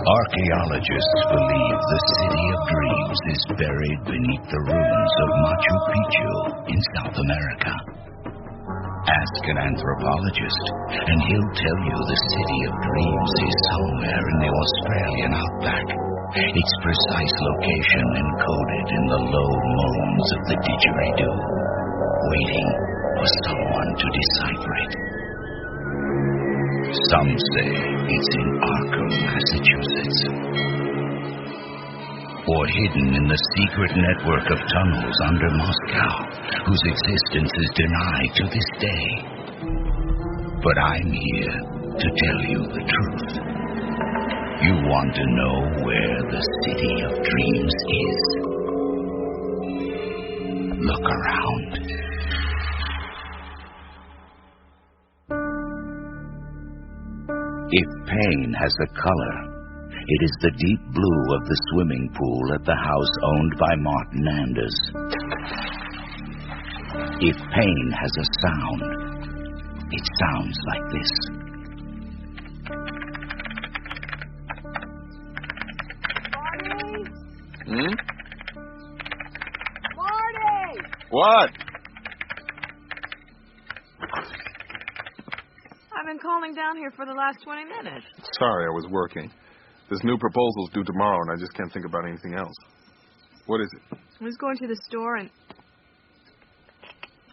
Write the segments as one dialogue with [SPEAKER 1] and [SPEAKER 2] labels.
[SPEAKER 1] Archaeologists believe the City of Dreams is buried beneath the ruins of Machu Picchu in South America. Ask an anthropologist, and he'll tell you the City of Dreams is somewhere in the Australian outback, its precise location encoded in the low moans of the didgeridoo, waiting for someone to decipher it. Some say it's in Arkham, Massachusetts, or hidden in the secret network of tunnels under Moscow, whose existence is denied to this day. But I'm here to tell you the truth. You want to know where the City of Dreams is? Look around. If pain has a color, it is the deep blue of the swimming pool at the house owned by Martin Anders. If pain has a sound, it sounds like this.
[SPEAKER 2] Marty? Marty!
[SPEAKER 3] What?
[SPEAKER 2] I've been calling down here for the last 20 minutes.
[SPEAKER 3] Sorry, I was working. This new proposal's due tomorrow, and I just can't think about anything else. What is it?
[SPEAKER 2] I was going to the store and...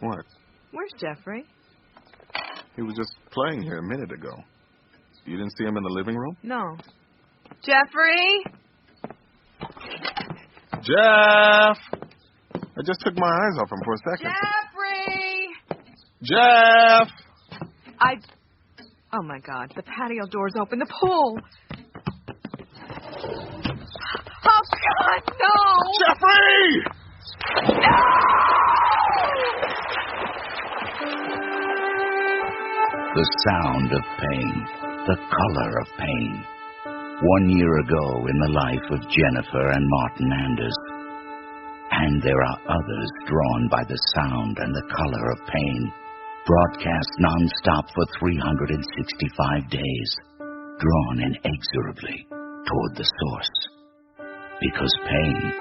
[SPEAKER 3] What?
[SPEAKER 2] Where's Jeffrey?
[SPEAKER 3] He was just playing here a minute ago. You didn't see him in the living room?
[SPEAKER 2] No. Jeffrey?
[SPEAKER 3] Jeff! I just took my eyes off him for a second.
[SPEAKER 2] Jeffrey!
[SPEAKER 3] Jeff!
[SPEAKER 2] Oh, my God. The patio door's open. The pool. Oh, God, no!
[SPEAKER 3] Jeffrey!
[SPEAKER 2] No!
[SPEAKER 1] The sound of pain, the color of pain. 1 year ago in the life of Jennifer and Martin Anders. And there are others drawn by the sound and the color of pain, broadcast non-stop for 365 days, drawn inexorably toward the source. Because pain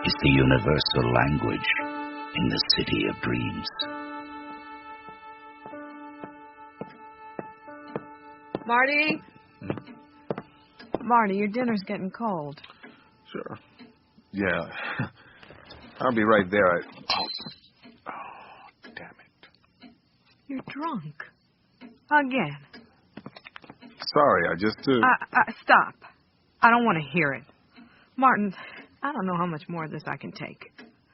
[SPEAKER 1] is the universal language in the City of Dreams.
[SPEAKER 2] Marty? Marty, your dinner's getting cold.
[SPEAKER 3] Sure. Yeah. I'll be right there. Oh, damn it.
[SPEAKER 2] You're drunk. Again.
[SPEAKER 3] Sorry, I just...
[SPEAKER 2] Stop. I don't want to hear it. Martin, I don't know how much more of this I can take.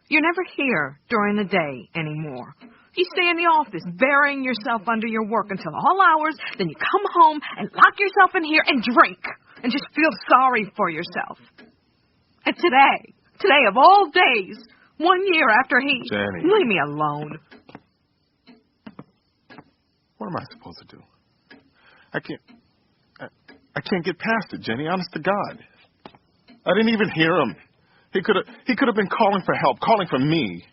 [SPEAKER 2] You're never here during the day anymore. You stay in the office, burying yourself under your work until all hours, then you come home and lock yourself in here and drink and just feel sorry for yourself. And today of all days, 1 year after
[SPEAKER 3] Jenny.
[SPEAKER 2] Leave me alone.
[SPEAKER 3] What am I supposed to do? I can't get past it, Jenny, honest to God. I didn't even hear him. He could have been calling for help, calling for me.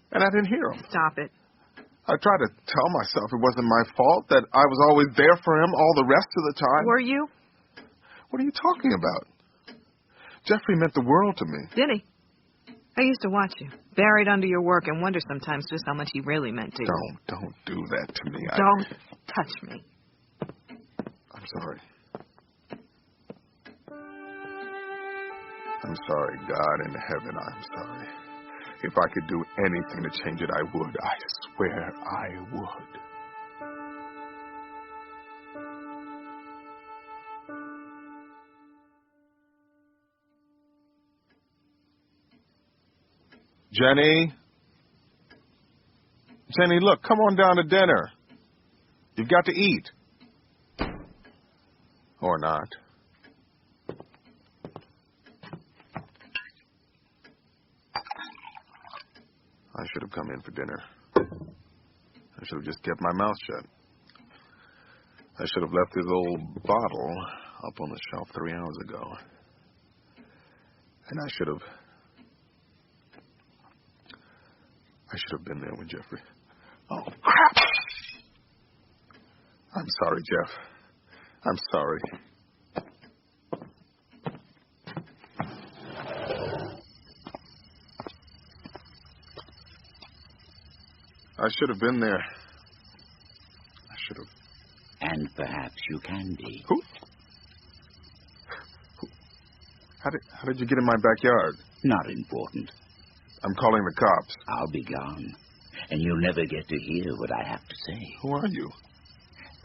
[SPEAKER 3] And I didn't hear him.
[SPEAKER 2] Stop it.
[SPEAKER 3] I tried to tell myself it wasn't my fault, that I was always there for him all the rest of the time.
[SPEAKER 2] Were you?
[SPEAKER 3] What are you talking about? Jeffrey meant the world to me.
[SPEAKER 2] Did he? I used to watch you, buried under your work, and wonder sometimes just how much he really meant to you.
[SPEAKER 3] Don't do that to me.
[SPEAKER 2] Don't touch me.
[SPEAKER 3] I'm sorry. I'm sorry, God in heaven, I'm sorry. If I could do anything to change it, I would. I swear I would. Jenny? Jenny, look, come on down to dinner. You've got to eat. Or not. I should have come in for dinner. I should have just kept my mouth shut. I should have left this old bottle up on the shelf 3 hours ago. And I should have I should have been there with Jeffrey. Oh, crap! I'm sorry, Jeff. I'm sorry. I should have been there. I should have.
[SPEAKER 1] And perhaps you can be.
[SPEAKER 3] Who? How did you get in my backyard?
[SPEAKER 1] Not important.
[SPEAKER 3] I'm calling the cops.
[SPEAKER 1] I'll be gone, and you'll never get to hear what I have to say.
[SPEAKER 3] Who are you?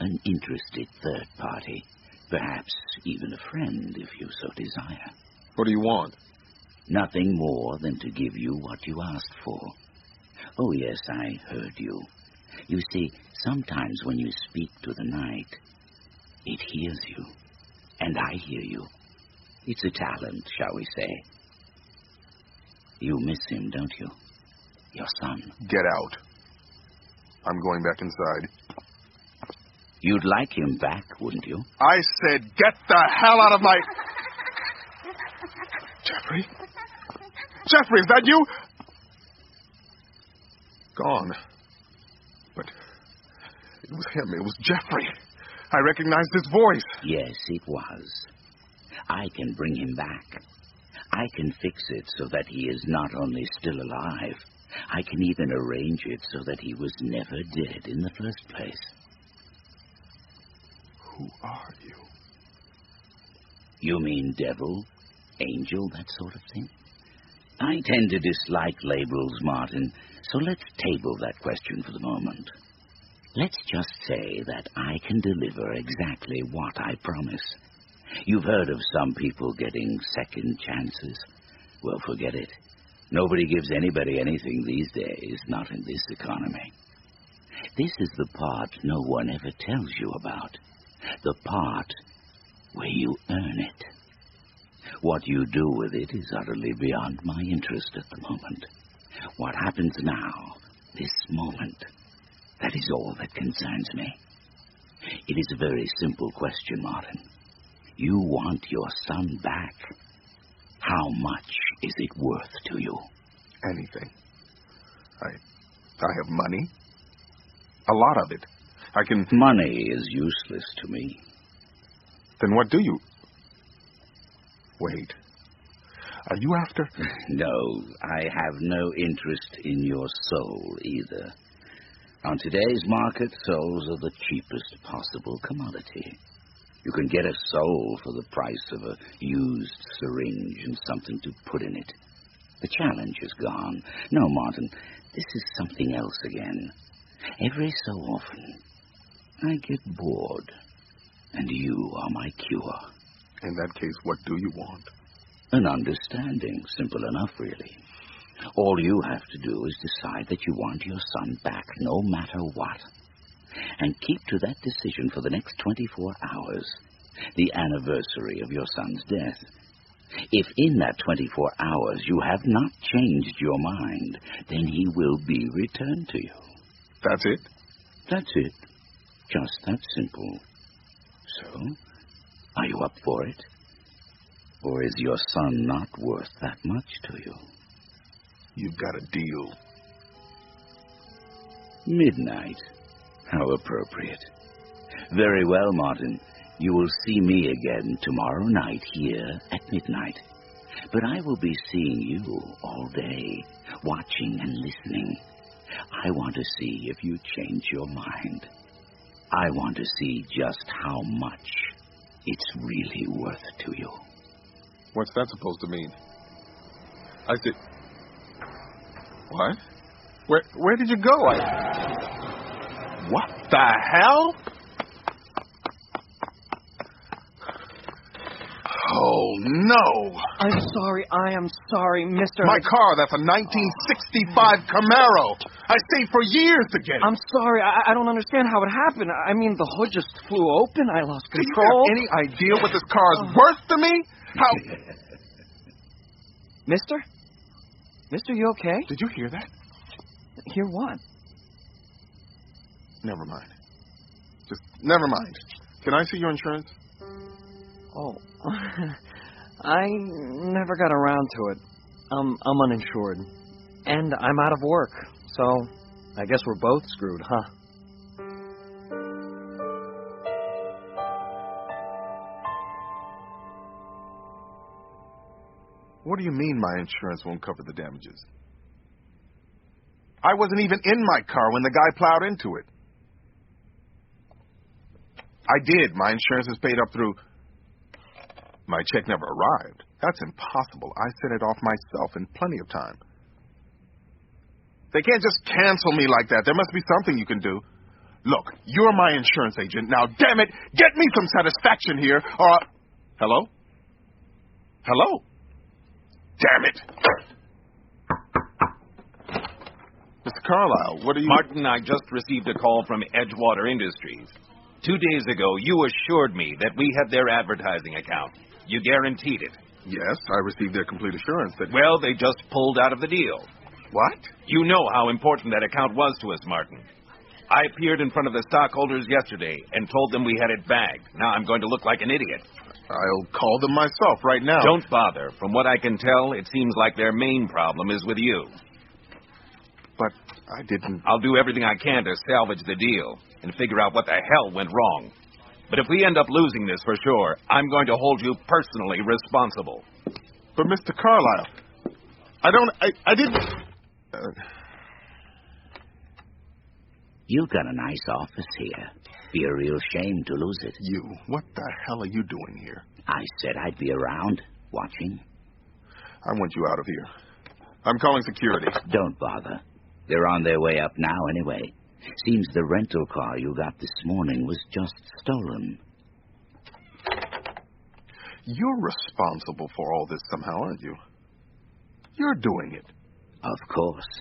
[SPEAKER 1] An interested third party. Perhaps even a friend, if you so desire.
[SPEAKER 3] What do you want?
[SPEAKER 1] Nothing more than to give you what you asked for. Oh, yes, I heard you. You see, sometimes when you speak to the night, it hears you, and I hear you. It's a talent, shall we say. You miss him, don't you? Your son.
[SPEAKER 3] Get out. I'm going back inside.
[SPEAKER 1] You'd like him back, wouldn't you?
[SPEAKER 3] I said get the hell out of my... Jeffrey? Jeffrey, is that you? Gone. But it was him. It was Jeffrey. I recognized his voice.
[SPEAKER 1] Yes, it was. I can bring him back. I can fix it so that he is not only still alive, I can even arrange it so that he was never dead in the first place.
[SPEAKER 3] Who are you?
[SPEAKER 1] You mean devil, angel, that sort of thing? I tend to dislike labels, Martin, so let's table that question for the moment. Let's just say that I can deliver exactly what I promise. You've heard of some people getting second chances. Well, forget it. Nobody gives anybody anything these days, not in this economy. This is the part no one ever tells you about. The part where you earn it. What you do with it is utterly beyond my interest at the moment. What happens now, this moment, that is all that concerns me. It is a very simple question, Martin. You want your son back. How much is it worth to you?
[SPEAKER 3] Anything. I have money. A lot of it. I can...
[SPEAKER 1] Money is useless to me.
[SPEAKER 3] Then what do you... Wait. Are you after...
[SPEAKER 1] No, I have no interest in your soul either. On today's market, souls are the cheapest possible commodity. You can get a soul for the price of a used syringe and something to put in it. The challenge is gone. No, Martin, this is something else again. Every so often, I get bored, and you are my cure.
[SPEAKER 3] In that case, what do you want?
[SPEAKER 1] An understanding. Simple enough, really. All you have to do is decide that you want your son back, no matter what. And keep to that decision for the next 24 hours, the anniversary of your son's death. If in that 24 hours you have not changed your mind, then he will be returned to you.
[SPEAKER 3] That's it?
[SPEAKER 1] That's it. Just that simple. So, are you up for it? Or is your son not worth that much to you?
[SPEAKER 3] You've got a deal.
[SPEAKER 1] Midnight. How appropriate. Very well, Martin. You will see me again tomorrow night here at midnight. But I will be seeing you all day, watching and listening. I want to see if you change your mind. I want to see just how much it's really worth to you.
[SPEAKER 3] What's that supposed to mean? I said... What? Where did you go? What the hell? Oh, no.
[SPEAKER 4] I'm sorry. I am sorry, Mr.
[SPEAKER 3] My car, that's a 1965 Camaro. I saved for years to get it.
[SPEAKER 4] I'm sorry. I don't understand how it happened. I mean, the hood just flew open. I lost
[SPEAKER 3] Do you
[SPEAKER 4] control.
[SPEAKER 3] have any idea what this car is worth to me? How...
[SPEAKER 4] Mister? Mister, you okay?
[SPEAKER 3] Did you hear that?
[SPEAKER 4] Hear what?
[SPEAKER 3] Never mind. Just never mind. Can I see your insurance?
[SPEAKER 4] Oh, I never got around to it. I'm uninsured. And I'm out of work. So, I guess we're both screwed, huh?
[SPEAKER 3] What do you mean my insurance won't cover the damages? I wasn't even in my car when the guy plowed into it. I did. My insurance is paid up through... My check never arrived. That's impossible. I sent it off myself in plenty of time. They can't just cancel me like that. There must be something you can do. Look, you're my insurance agent. Now, damn it, get me some satisfaction here, or... Hello? Hello? Damn it! Mr. Carlisle, what are you...
[SPEAKER 5] Martin, I just received a call from Edgewater Industries. 2 days ago, you assured me that we had their advertising account. You guaranteed it.
[SPEAKER 3] Yes, I received their complete assurance that...
[SPEAKER 5] Well, they just pulled out of the deal.
[SPEAKER 3] What?
[SPEAKER 5] You know how important that account was to us, Martin. I appeared in front of the stockholders yesterday and told them we had it bagged. Now I'm going to look like an idiot.
[SPEAKER 3] I'll call them myself right now.
[SPEAKER 5] Don't bother. From what I can tell, it seems like their main problem is with you.
[SPEAKER 3] But I didn't...
[SPEAKER 5] I'll do everything I can to salvage the deal and figure out what the hell went wrong. But if we end up losing this for sure, I'm going to hold you personally responsible.
[SPEAKER 3] But Mr. Carlisle, I didn't...
[SPEAKER 1] You've got a nice office here. Be a real shame to lose it.
[SPEAKER 3] You, what the hell are you doing here?
[SPEAKER 1] I said I'd be around, watching.
[SPEAKER 3] I want you out of here. I'm calling security.
[SPEAKER 1] Don't bother. They're on their way up now anyway. Seems the rental car you got this morning was just stolen.
[SPEAKER 3] You're responsible for all this somehow, aren't you? You're doing it.
[SPEAKER 1] Of course.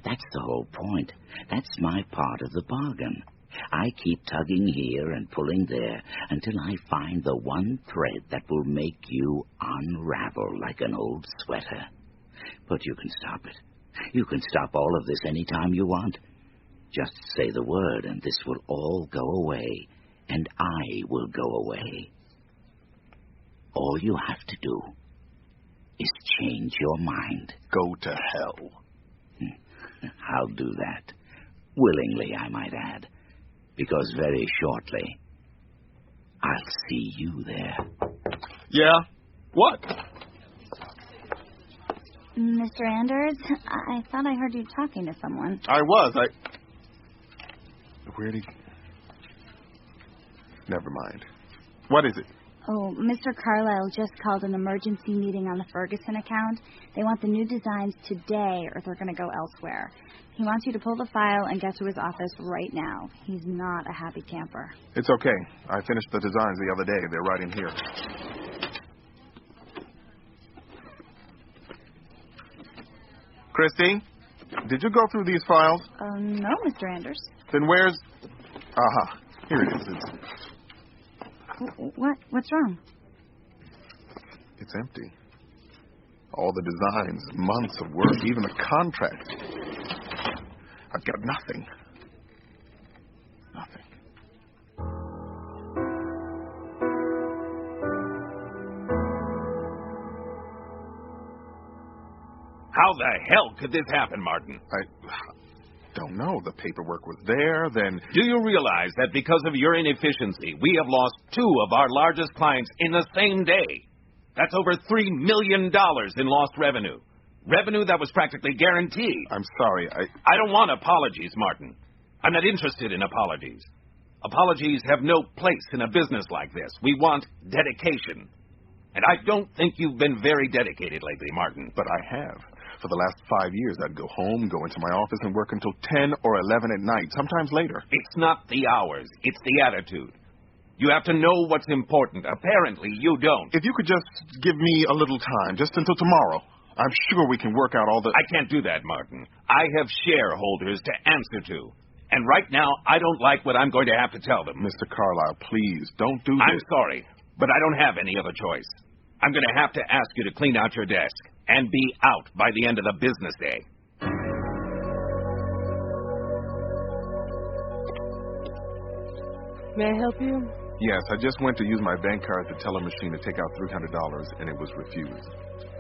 [SPEAKER 1] That's the whole point. That's my part of the bargain. I keep tugging here and pulling there until I find the one thread that will make you unravel like an old sweater. But you can stop it. You can stop all of this any time you want. Just say the word and this will all go away, and I will go away. All you have to do is change your mind.
[SPEAKER 3] Go to hell.
[SPEAKER 1] I'll do that. Willingly, I might add. Because very shortly, I'll see you there.
[SPEAKER 3] Yeah? What?
[SPEAKER 6] Mr. Anders, I thought I heard you talking to someone.
[SPEAKER 3] I was. Where'd he... Never mind. What is it?
[SPEAKER 6] Oh, Mr. Carlisle just called an emergency meeting on the Ferguson account. They want the new designs today, or they're going to go elsewhere. He wants you to pull the file and get to his office right now. He's not a happy camper.
[SPEAKER 3] It's okay. I finished the designs the other day. They're right in here. Christy, did you go through these files?
[SPEAKER 6] No, Mr. Anders.
[SPEAKER 3] Then where's... Aha. Here it is.
[SPEAKER 6] What's wrong?
[SPEAKER 3] It's empty. All the designs, months of work, even the contract. I've got nothing. Nothing.
[SPEAKER 5] How the hell could this happen, Martin?
[SPEAKER 3] I don't know. The paperwork was there, then...
[SPEAKER 5] Do you realize that because of your inefficiency, we have lost 2 of our largest clients in the same day? That's over $3 million in lost revenue. Revenue that was practically guaranteed.
[SPEAKER 3] I'm sorry,
[SPEAKER 5] I don't want apologies, Martin. I'm not interested in apologies. Apologies have no place in a business like this. We want dedication. And I don't think you've been very dedicated lately, Martin.
[SPEAKER 3] But I have. For the last 5 years, I'd go home, go into my office, and work until 10 or 11 at night, sometimes later.
[SPEAKER 5] It's not the hours. It's the attitude. You have to know what's important. Apparently, you don't.
[SPEAKER 3] If you could just give me a little time, just until tomorrow, I'm sure we can work out all the...
[SPEAKER 5] I can't do that, Martin. I have shareholders to answer to. And right now, I don't like what I'm going to have to tell them.
[SPEAKER 3] Mr. Carlisle, please, don't do this.
[SPEAKER 5] I'm sorry, but I don't have any other choice. I'm going to have to ask you to clean out your desk and be out by the end of the business day.
[SPEAKER 2] May I help you?
[SPEAKER 3] Yes, I just went to use my bank card at the teller machine to take out $300, and it was refused.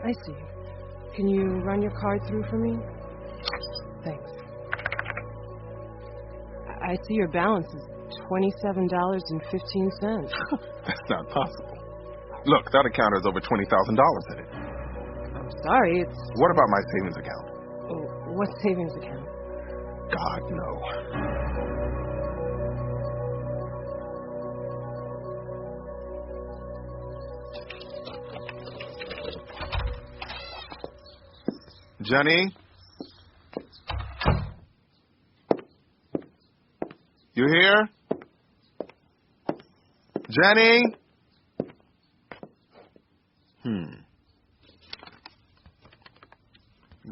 [SPEAKER 7] I see. Can you run your card through for me? Thanks. I see your balance is $27.15.
[SPEAKER 3] That's not possible. Look, that account has over $20,000 in it.
[SPEAKER 7] I'm sorry, it's...
[SPEAKER 3] What about my savings account?
[SPEAKER 7] What savings account?
[SPEAKER 3] God, no. Jenny? You here? Jenny?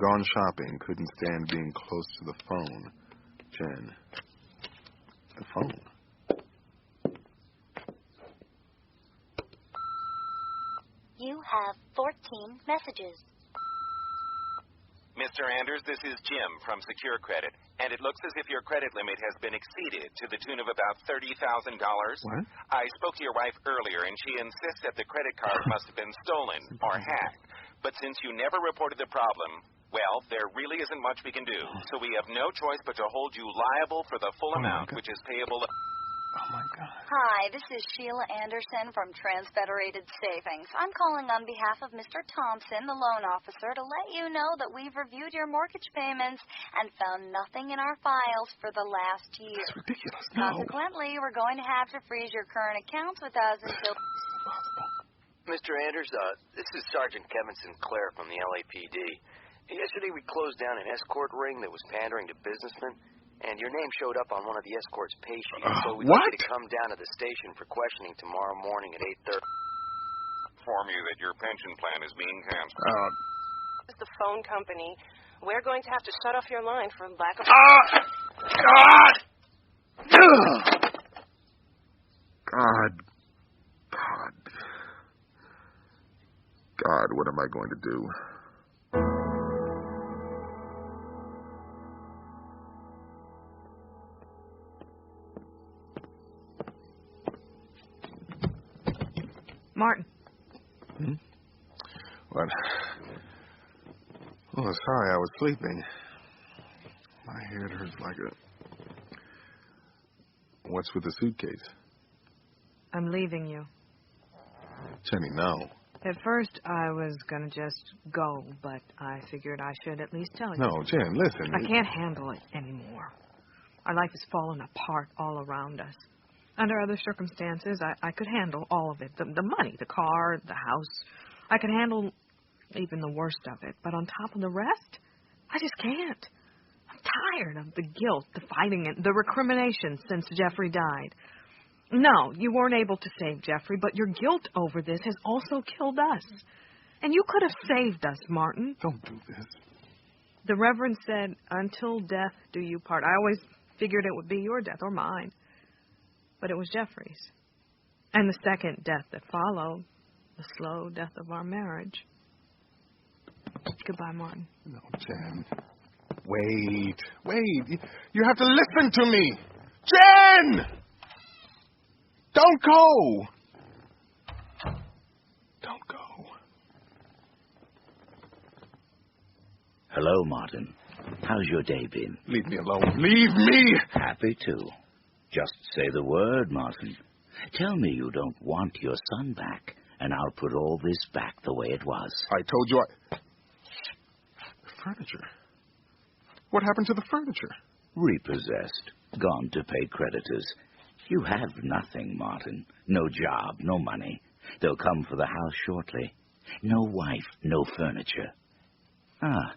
[SPEAKER 3] Gone shopping. Couldn't stand being close to the phone. Jen. The phone.
[SPEAKER 8] You have 14 messages.
[SPEAKER 5] Mr. Anders, this is Jim from Secure Credit, and it looks as if your credit limit has been exceeded to the tune of about $30,000.
[SPEAKER 3] What?
[SPEAKER 5] I spoke to your wife earlier, and she insists that the credit card must have been stolen or hacked. But since you never reported the problem, well, there really isn't much we can do. So we have no choice but to hold you liable for the full amount, which is payable...
[SPEAKER 3] Oh, my God.
[SPEAKER 8] Hi, this is Sheila Anderson from Transfederated Savings. I'm calling on behalf of Mr. Thompson, the loan officer, to let you know that we've reviewed your mortgage payments and found nothing in our files for the last year.
[SPEAKER 3] That's ridiculous. No.
[SPEAKER 8] Consequently, we're going to have to freeze your current accounts with us until...
[SPEAKER 9] Mr. Anders, this is Sergeant Kevin Sinclair from the LAPD. Yesterday we closed down an escort ring that was pandering to businessmen, and your name showed up on one of the escort's pay sheets. So we'd like you to come down to the station for questioning tomorrow morning at 8:30.
[SPEAKER 5] Inform you that your pension plan is being canceled.
[SPEAKER 7] It's the phone company. We're going to have to shut off your line for lack of...
[SPEAKER 3] God! God, what am I going to do?
[SPEAKER 2] Martin.
[SPEAKER 3] What? Oh, sorry, I was sleeping. My head hurts like a... What's with the suitcase?
[SPEAKER 2] I'm leaving you.
[SPEAKER 3] Jenny, no.
[SPEAKER 2] At first, I was going to just go, but I figured I should at least tell you.
[SPEAKER 3] No, Jen, listen.
[SPEAKER 2] I can't handle it anymore. Our life is falling apart all around us. Under other circumstances, I could handle all of it. The money, the car, the house. I could handle even the worst of it. But on top of the rest, I just can't. I'm tired of the guilt, the fighting, and the recrimination since Jeffrey died. No, you weren't able to save Jeffrey, but your guilt over this has also killed us. And you could have saved us, Martin.
[SPEAKER 3] Don't do this.
[SPEAKER 2] The Reverend said, until death do you part. I always figured it would be your death or mine. But it was Jeffrey's. And the second death that followed, the slow death of our marriage. Goodbye, Martin.
[SPEAKER 3] No, Jen. Wait. You have to listen to me. Jen! Don't go. Don't go.
[SPEAKER 1] Hello, Martin. How's your day been?
[SPEAKER 3] Leave me alone. Leave me!
[SPEAKER 1] Happy to. Just say the word, Martin. Tell me you don't want your son back, and I'll put all this back the way it was.
[SPEAKER 3] I told you The furniture. What happened to the furniture?
[SPEAKER 1] Repossessed. Gone to pay creditors. You have nothing, Martin. No job, no money. They'll come for the house shortly. No wife, no furniture. Ah,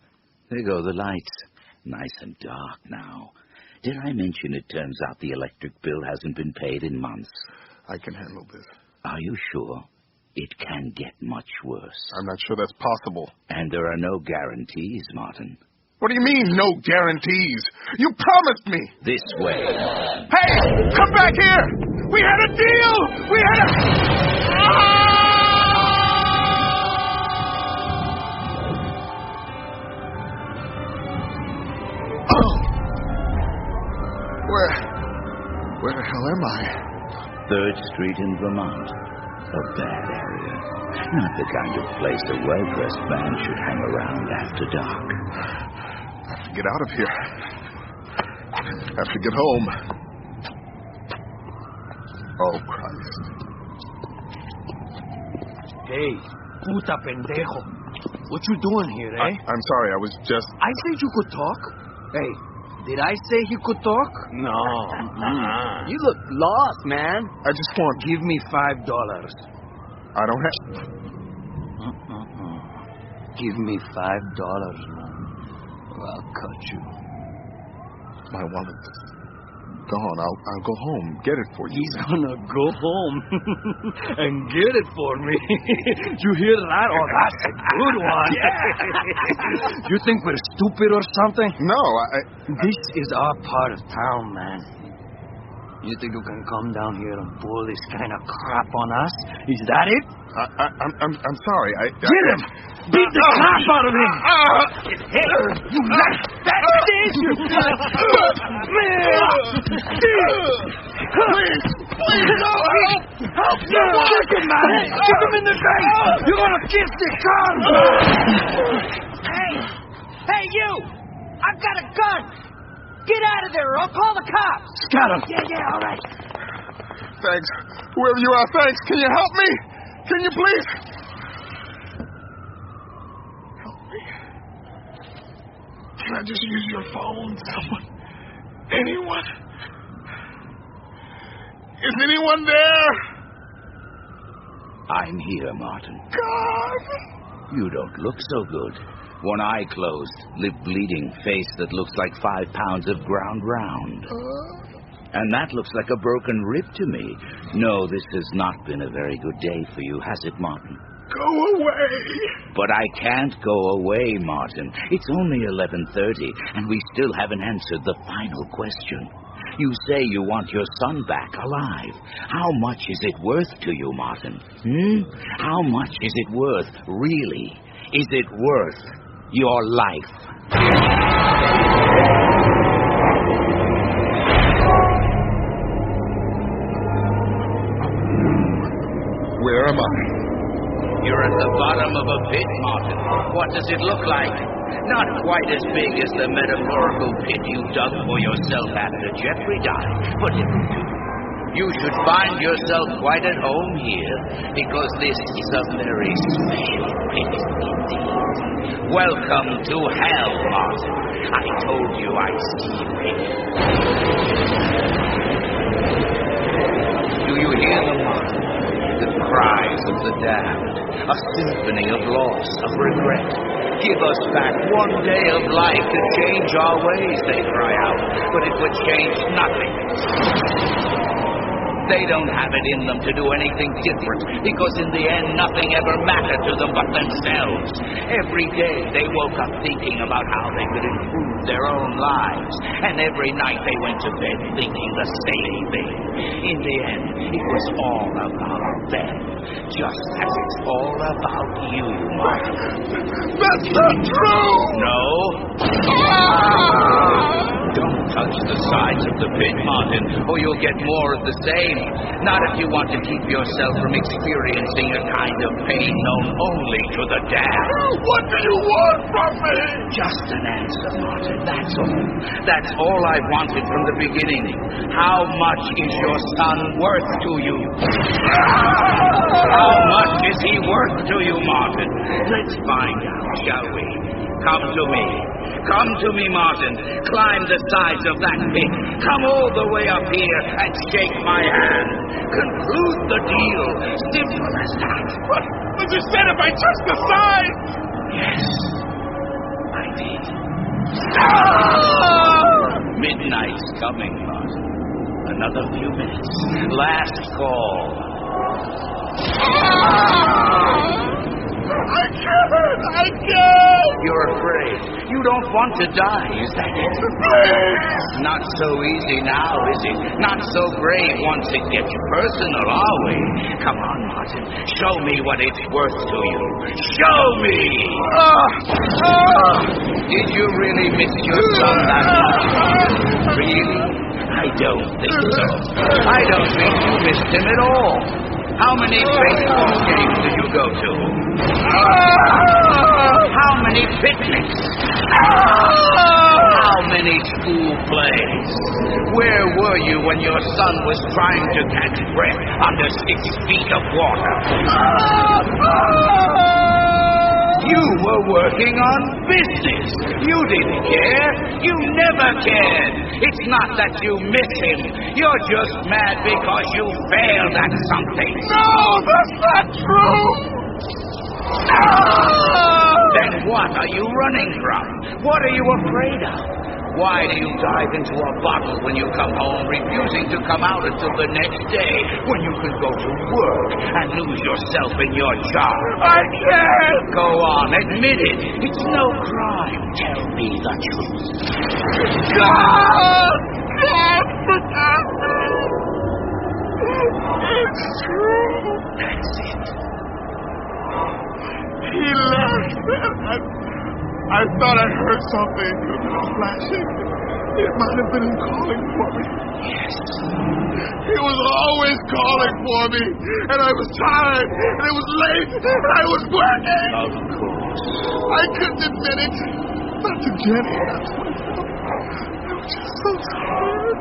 [SPEAKER 1] there go the lights. Nice and dark now. Did I mention it turns out the electric bill hasn't been paid in months?
[SPEAKER 3] I can handle this.
[SPEAKER 1] Are you sure? It can get much worse.
[SPEAKER 3] I'm not sure that's possible.
[SPEAKER 1] And there are no guarantees, Martin.
[SPEAKER 3] What do you mean, no guarantees? You promised me!
[SPEAKER 1] This way.
[SPEAKER 3] Hey! Come back here! We had a deal! We had a... Where the hell am I?
[SPEAKER 1] 3rd Street in Vermont. A bad area. Not the kind of place a well-dressed man should hang around after dark.
[SPEAKER 3] I have to get out of here. I have to get home. Oh, Christ.
[SPEAKER 4] Hey, puta pendejo. What you doing here, eh?
[SPEAKER 3] I'm sorry, I was just...
[SPEAKER 4] I said you could talk. Hey, did I say he could talk? No. You look lost, man.
[SPEAKER 3] I just want...
[SPEAKER 4] Give me $5.
[SPEAKER 3] I don't have...
[SPEAKER 4] Give me $5, man. Or I'll cut you.
[SPEAKER 3] My wallet's gone. I'll go home, get it for you.
[SPEAKER 4] He's gonna go home and get it for me. You hear that? Oh, that's a good one. Yeah. You think we're stupid or something?
[SPEAKER 3] No,
[SPEAKER 4] This is our part of town, man. You think you can come down here and pull this kind of crap on us? Is that it?
[SPEAKER 3] I'm sorry.
[SPEAKER 4] Get him! Beat the crap out of him! Hey, you that's it! Please, no! Help me! Kick him, man! Kick him in the face! You're gonna kiss the car!
[SPEAKER 10] Hey, you! I've got a gun! Get out of there or I'll call the cops!
[SPEAKER 4] Got him!
[SPEAKER 10] Yeah, all right.
[SPEAKER 3] Thanks. Whoever you are, thanks. Can you help me? Can you please? Help me. Can I just use your phone? Someone? Anyone? Is anyone there?
[SPEAKER 1] I'm here, Martin.
[SPEAKER 3] God!
[SPEAKER 1] You don't look so good. One eye closed, lip bleeding, face that looks like 5 pounds of ground round. And that looks like a broken rib to me. No, this has not been a very good day for you, has it, Martin?
[SPEAKER 3] Go away!
[SPEAKER 1] But I can't go away, Martin. It's only 11:30, and we still haven't answered the final question. You say you want your son back alive. How much is it worth to you, Martin? How much is it worth, really? Is it worth your life?
[SPEAKER 3] Where am I?
[SPEAKER 1] You're at the bottom of a pit, Martin. What does it look like? Not quite as big as the metaphorical pit you dug for yourself after Jeffrey died, but it will do. You should find yourself quite at home here, because this is a very special pit indeed. Welcome to hell, Martin. I told you I'd see you here. Do you hear them, Martin? The cries of the damned, a symphony of loss, of regret. Give us back one day of life to change our ways, they cry out, but it would change nothing. They don't have it in them to do anything different, because in the end, nothing ever mattered to them but themselves. Every day, they woke up thinking about how they could improve their own lives, and every night they went to bed thinking the same thing. In the end, it was all about them, just as it's all about you, Martin.
[SPEAKER 3] That's not true!
[SPEAKER 1] No? Don't touch the sides of the pit, Martin, or you'll get more of the same. Not if you want to keep yourself from experiencing a kind of pain known only to the damned.
[SPEAKER 3] What do you want from me?
[SPEAKER 1] Just an answer, Martin, that's all. That's all I wanted from the beginning. How much is your son worth to you? How much is he worth to you, Martin? Let's find out, shall we? Come to me. Come to me, Martin. Climb the sides of that pit. Come all the way up here and shake my hand. Conclude the deal. Simple as that.
[SPEAKER 3] But you said if I touch the sides!
[SPEAKER 1] Yes, I did. Midnight's coming, Martin. Another few minutes. Last call.
[SPEAKER 3] I can't!
[SPEAKER 1] You're afraid. You don't want to die, is that it?
[SPEAKER 3] Please!
[SPEAKER 1] Not so easy now, is it? Not so brave once it gets personal, are we? Come on, Martin. Show me what it's worth to you. Show me! Did you really miss your son that much? Really? I don't think so. I don't think you missed him at all. How many baseball games did you go to? How many picnics? How How many school plays? Where were you when your son was trying to catch breath under 6 feet of water? You were working on business. You didn't care. You never cared. It's not that you miss him. You're just mad because you failed at something.
[SPEAKER 3] No, that's not true!
[SPEAKER 1] Then what are you running from? What are you afraid of? Why do you dive into a bottle when you come home, refusing to come out until the next day, when you can go to work and lose yourself in your job?
[SPEAKER 3] I can't!
[SPEAKER 1] Go on, admit it. It's no crime. Tell me the truth.
[SPEAKER 3] God! God, forgive me! It's true!
[SPEAKER 1] That's it.
[SPEAKER 3] He left. I thought I heard something flashing. It might have been him calling for me.
[SPEAKER 1] Yes.
[SPEAKER 3] He was always calling for me. And I was tired. And it was late. And I was working.
[SPEAKER 1] Of course.
[SPEAKER 3] I couldn't admit it. Not to Jenny. Not to myself. I was just so tired.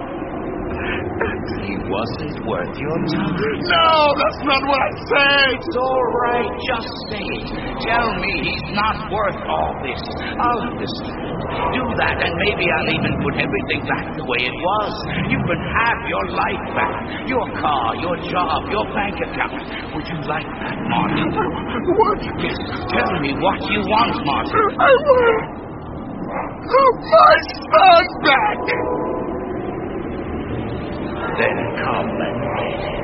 [SPEAKER 1] He wasn't worth your time.
[SPEAKER 3] No, that's not what I said.
[SPEAKER 1] It's all right. Just say it. Tell me he's not worth all this. I'll understand. Do that, and maybe I'll even put everything back the way it was. You can have your life back. Your car, your job, your bank account. Would you like that, Martin?
[SPEAKER 3] What?
[SPEAKER 1] Yes, tell me what you want, Martin.
[SPEAKER 3] I want my son back.
[SPEAKER 1] Then come and get it.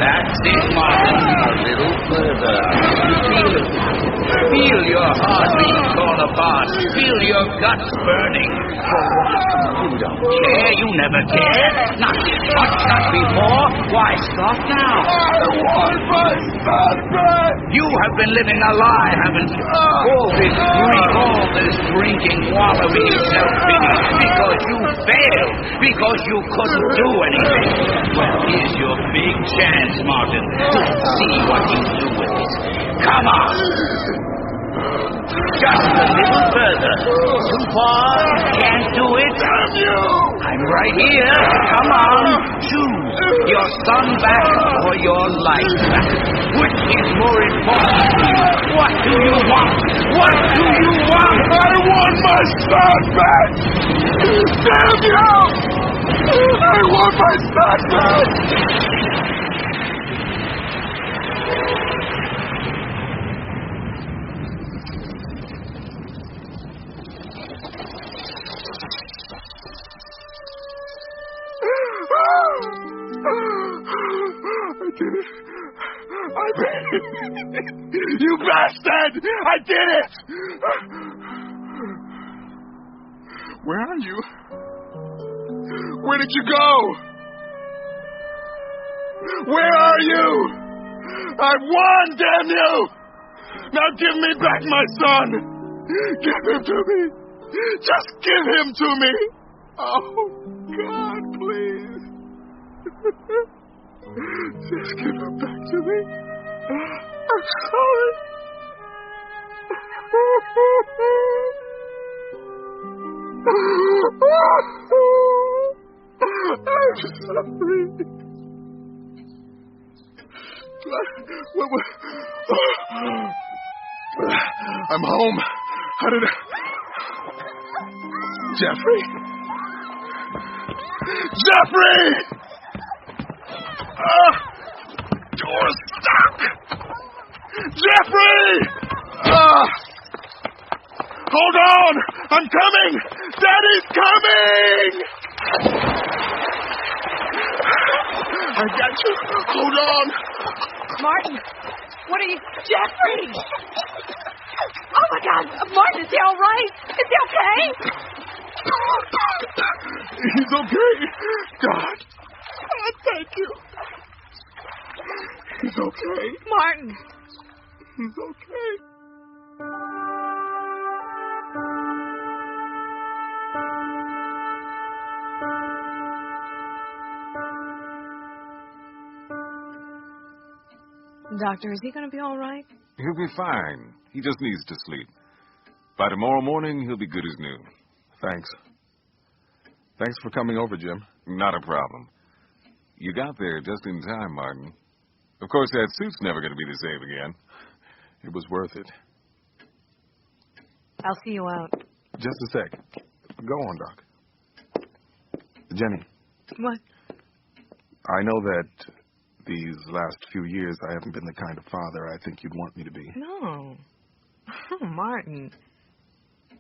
[SPEAKER 1] That's it, Martin. A little further. Feel it. Feel your heart being torn apart. Feel your guts burning. For what? You don't care. You never cared. Not this much, not before. Why stop now?
[SPEAKER 3] I want my son back.
[SPEAKER 1] You have been living a lie, haven't you? All this drinking, wallowing in self-pity, because you failed, because you couldn't do anything. Well, here's your big chance, Martin, to see what you do with it. Come on. Just a little further. Too far? Can't do it?
[SPEAKER 3] Damn you!
[SPEAKER 1] I'm right here. Come on. Choose your son back or your life back. Which is more important to you? What do you want? What do you want?
[SPEAKER 3] I want my son back! Damn you! I want my son back! I did it. I made it. You bastard! I did it! Where are you? Where did you go? Where are you? I won, damn you! Now give me back my son! Give him to me! Just give him to me! Oh, God, please. Just give him back to me. I'm sorry. I'm sorry. I'm home. How did Jeffrey? Jeffrey! Door's stuck! Jeffrey! Hold on! I'm coming! Daddy's coming! I got you. Hold on.
[SPEAKER 2] Martin, what are you... Jeffrey! Oh, my God. Martin, is he all right? Is he okay?
[SPEAKER 3] He's okay. God. Thank you. He's okay.
[SPEAKER 2] Martin.
[SPEAKER 3] He's okay.
[SPEAKER 2] Doctor, is he going to be all right?
[SPEAKER 5] He'll be fine. He just needs to sleep.
[SPEAKER 11] By tomorrow morning, he'll be good as new.
[SPEAKER 3] Thanks. Thanks for coming over, Jim.
[SPEAKER 11] Not a problem. You got there just in time, Martin. Of course, that suit's never going to be the same again.
[SPEAKER 3] It was worth it.
[SPEAKER 2] I'll see you out.
[SPEAKER 3] Just a sec. Go on, Doc. Jenny.
[SPEAKER 2] What?
[SPEAKER 3] I know that these last few years I haven't been the kind of father I think you'd want me to be.
[SPEAKER 2] No. Oh, Martin.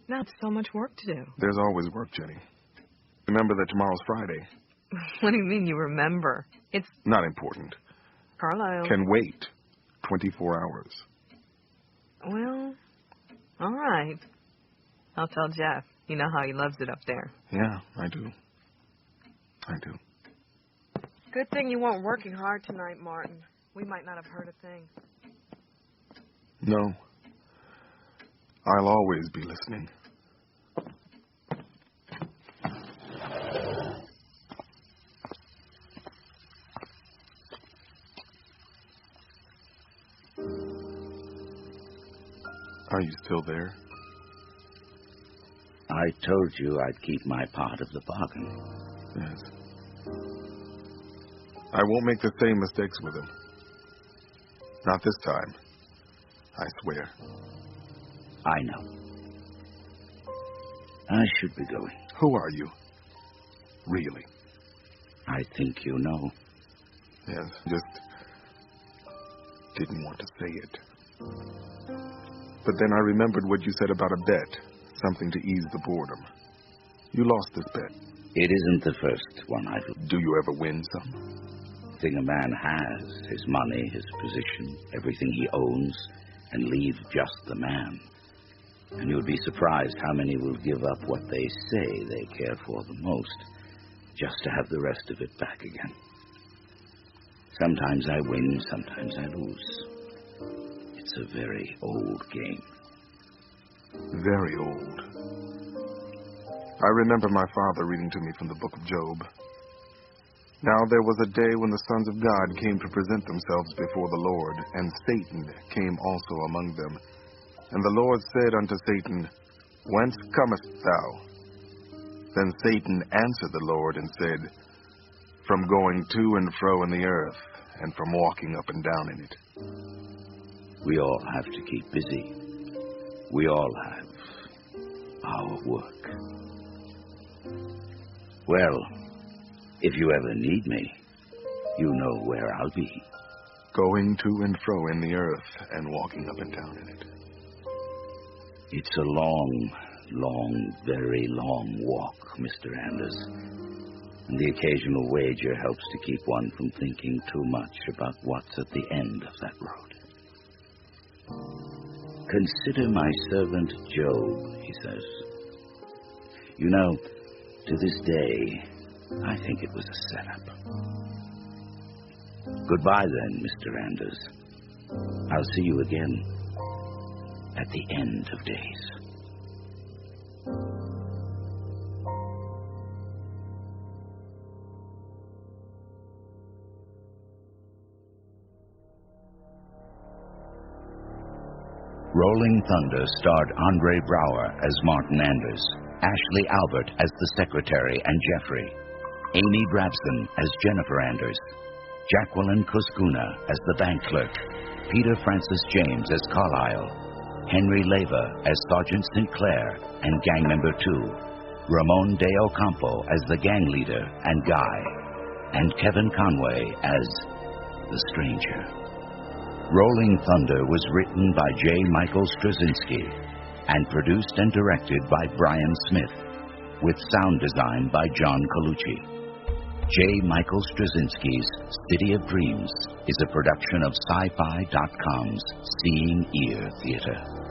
[SPEAKER 2] Not so much work to do.
[SPEAKER 3] There's always work, Jenny. Remember that tomorrow's Friday.
[SPEAKER 2] What do you mean you remember? It's
[SPEAKER 3] not important.
[SPEAKER 2] Carlisle.
[SPEAKER 3] Can wait 24 hours.
[SPEAKER 2] Well, all right. I'll tell Jeff. You know how he loves it up there.
[SPEAKER 3] Yeah, I do. I do.
[SPEAKER 2] Good thing you weren't working hard tonight, Martin. We might not have heard a thing.
[SPEAKER 3] No. I'll always be listening. Are you still there?
[SPEAKER 1] I told you I'd keep my part of the bargain.
[SPEAKER 3] Yes. I won't make the same mistakes with him. Not this time. I swear.
[SPEAKER 1] I know. I should be going.
[SPEAKER 3] Who are you? Really?
[SPEAKER 1] I think you know.
[SPEAKER 3] Yes, just didn't want to say it. But then I remembered what you said about a bet. Something to ease the boredom. You lost this bet.
[SPEAKER 1] It isn't the first one I've...
[SPEAKER 3] Do you ever win some?
[SPEAKER 1] Thing a man has, his money, his position, everything he owns, and leave just the man. And you would be surprised how many will give up what they say they care for the most, just to have the rest of it back again. Sometimes I win, sometimes I lose. It's a very old game.
[SPEAKER 3] Very old. I remember my father reading to me from the book of Job. Now there was a day when the sons of God came to present themselves before the Lord, and Satan came also among them. And the Lord said unto Satan, Whence comest thou? Then Satan answered the Lord and said, From going to and fro in the earth, and from walking up and down in it.
[SPEAKER 1] We all have to keep busy. We all have our work. Well, if you ever need me, you know where I'll be.
[SPEAKER 3] Going to and fro in the earth and walking up and down in it.
[SPEAKER 1] It's a long, long, very long walk, Mr. Anders. And the occasional wager helps to keep one from thinking too much about what's at the end of that road. Consider my servant Job, he says. You know, to this day, I think it was a setup. Goodbye then, Mr. Anders. I'll see you again at the end of days. Rolling Thunder starred Andre Braugher as Martin Anders, Ashley Albert as the secretary and Jeffrey, Amy Brabson as Jennifer Anders, Jacqueline Koskuna as the bank clerk, Peter Francis James as Carlisle, Henry Leva as Sergeant Sinclair and gang member 2, Ramon de Ocampo as the gang leader and Guy, and Kevin Conway as the stranger. Rolling Thunder was written by J. Michael Straczynski and produced and directed by Brian Smith, with sound design by John Colucci. J. Michael Straczynski's City of Dreams is a production of Sci-Fi.com's Seeing Ear Theater.